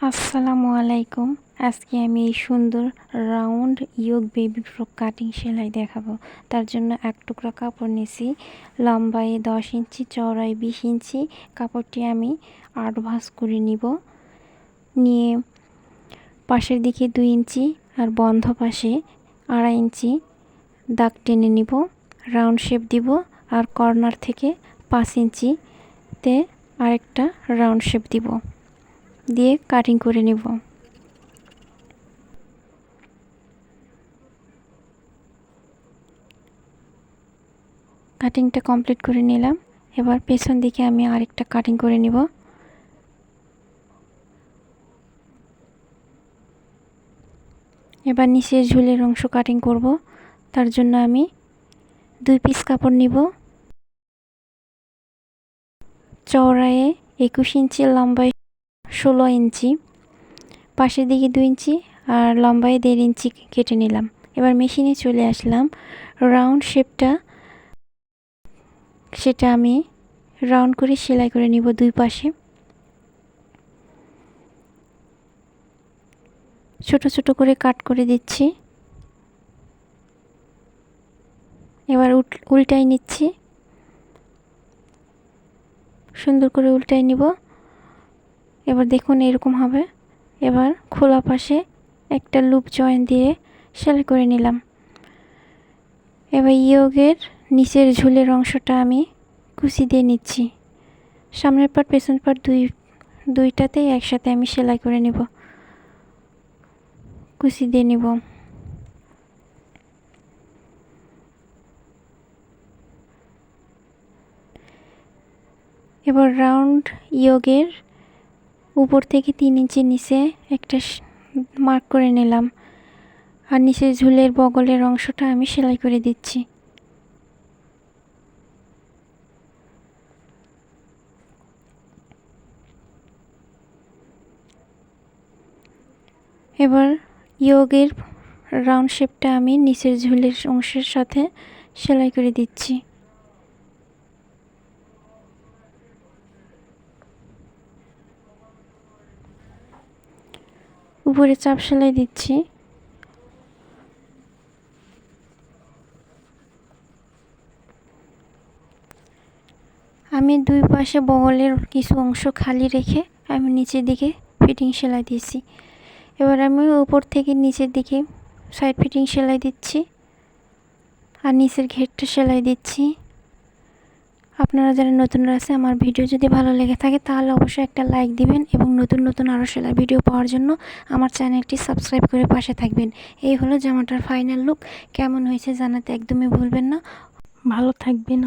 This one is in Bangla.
আসসালামু আলাইকুম। আজকে আমি এই সুন্দর round yoke baby frock cutting সেলাই দেখাবো। তার জন্য এক টুকরা কাপড় নিয়েছি, লম্বায় 10 ইঞ্চি, চওড়ায় 20 ইঞ্চি। কাপড়টি আমি 8 ভাঁজ করে নিব। নিয়ে পাশের দিকে 2 ইঞ্চি আর বন্ধ পাশে 2.5 ইঞ্চি দাগ টেনে নিব, রাউন্ড শেপ দিব। আর কর্নার থেকে 5 ইঞ্চিতে আরেকটা রাউন্ড শেপ দিব, দিয়ে কাটিং করে নিব। কাটিংটা কমপ্লিট করে নিলাম। এবার পেছন দিকে আমি আরেকটা কাটিং করে নিব। এবার নিচের ঝুলের অংশ কাটিং করব। তার জন্য আমি 2 পিস কাপড় নিব, চওড়ায় 21 ইঞ্চি, লম্বায় 16 ইঞ্চি, পাশের দিকে 2 ইঞ্চি আর লম্বায় 1.5 ইঞ্চি কেটে নিলাম। এবার মেশিনে চলে আসলাম। রাউন্ড শেপটা সেটা আমি রাউন্ড করে সেলাই করে নিব 2 পাশে। ছোট ছোট করে কাট করে দিচ্ছি। এবার উল্টাই নিচ্ছি, সুন্দর করে উল্টাই নিব। এবার দেখুন এরকম হবে। এবার খোলা পাশে একটা লুপ জয়েন দিয়ে সেলাই করে নিলাম। এবার ইয়োগের নিচের ঝুলের অংশটা আমি কুচি দিয়ে নিচ্ছি। সামনের পাট পেছন পাট দুইটাতেই একসাথে আমি সেলাই করে নেব, কুচি দিয়ে নিব। এবার রাউন্ড ইয়োগের উপর থেকে 3 ইঞ্চি নিচে একটা মার্ক করে নিলাম, আর নিচে ঝুলের বগলের অংশটা আমি সেলাই করে দিচ্ছি। এবার ইয়োগের রাউন্ড শেপটা আমি নিচের ঝুলের অংশের সাথে সেলাই করে দিচ্ছি। উপরে চাপ সেলাই দিচ্ছি। আমি 2 পাশে বগলের কিছু অংশ খালি রেখে আমি নিচের দিকে ফিটিং সেলাই দিয়েছি। এবার আমি উপর থেকে নিচের দিকে সাইড ফিটিং সেলাই দিচ্ছি আর নিচের ঘেরটা সেলাই দিচ্ছি। আপনারা যারা নতুনরা আছে, আমার ভিডিও যদি ভালো লেগে থাকে তাহলে অবশ্যই একটা লাইক দিবেন এবং নতুন নতুন আরও সেলাই ভিডিও পাওয়ার জন্য আমার চ্যানেলটি সাবস্ক্রাইব করে পাশে থাকবেন। এই হলো জামাটার ফাইনাল লুক। কেমন হয়েছে জানাতে একদমই ভুলবেন না। ভালো থাকবেন।